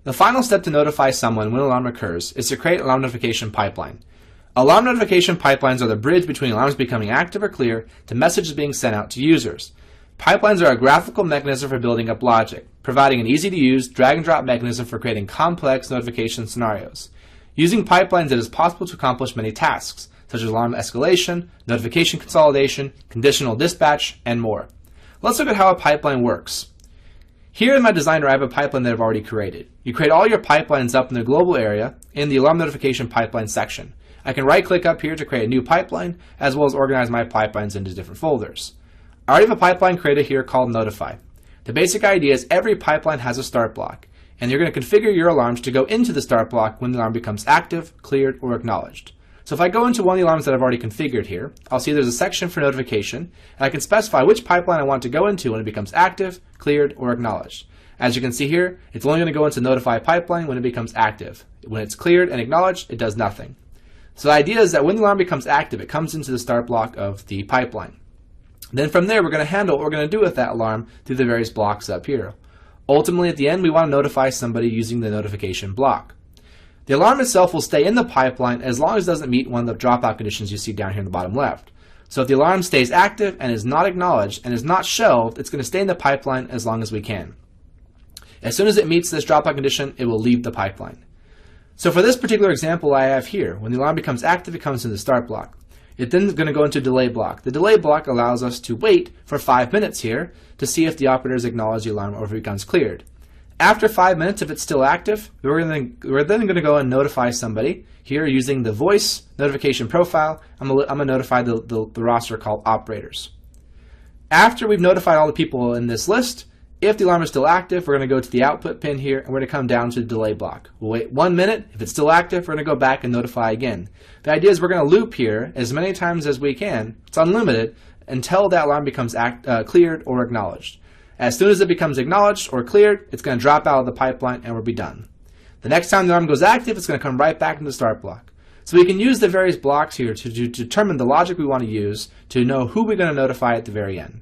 The final step to notify someone when an alarm occurs is to create an alarm notification pipeline. Alarm notification pipelines are the bridge between alarms becoming active or clear to messages being sent out to users. Pipelines are a graphical mechanism for building up logic, providing an easy-to-use drag-and-drop mechanism for creating complex notification scenarios. Using pipelines, it is possible to accomplish many tasks, such as alarm escalation, notification consolidation, conditional dispatch, and more. Let's look at how a pipeline works. Here in my designer, I have a pipeline that I've already created. You create all your pipelines up in the global area in the alarm notification pipeline section. I can right-click up here to create a new pipeline, as well as organize my pipelines into different folders. I already have a pipeline created here called Notify. The basic idea is every pipeline has a start block, and you're going to configure your alarms to go into the start block when the alarm becomes active, cleared, or acknowledged. So if I go into one of the alarms that I've already configured here, I'll see there's a section for notification, and I can specify which pipeline I want to go into when it becomes active, cleared, or acknowledged. As you can see here, it's only going to go into Notify pipeline when it becomes active. When it's cleared and acknowledged, it does nothing. So the idea is that when the alarm becomes active, it comes into the start block of the pipeline. Then from there, we're going to handle what we're going to do with that alarm through the various blocks up here. Ultimately, at the end, we want to notify somebody using the notification block. The alarm itself will stay in the pipeline as long as it doesn't meet one of the dropout conditions you see down here in the bottom left. So if the alarm stays active and is not acknowledged and is not shelved, it's going to stay in the pipeline as long as we can. As soon as it meets this dropout condition, it will leave the pipeline. So for this particular example I have here, when the alarm becomes active, it comes into the start block. It's then going to go into delay block. The delay block allows us to wait for 5 minutes here to see if the operators acknowledge the alarm or if it becomes cleared. After 5 minutes, if it's still active, we're then going to go and notify somebody here using the voice notification profile. I'm going to notify the roster called operators. After we've notified all the people in this list, if the alarm is still active, we're going to go to the output pin here, and we're going to come down to the delay block. We'll wait 1 minute. If it's still active, we're going to go back and notify again. The idea is we're going to loop here as many times as we can. It's unlimited until that alarm becomes cleared or acknowledged. As soon as it becomes acknowledged or cleared, it's going to drop out of the pipeline and we'll be done. The next time the alarm goes active, it's going to come right back into the start block. So we can use the various blocks here to determine the logic we want to use to know who we're going to notify at the very end.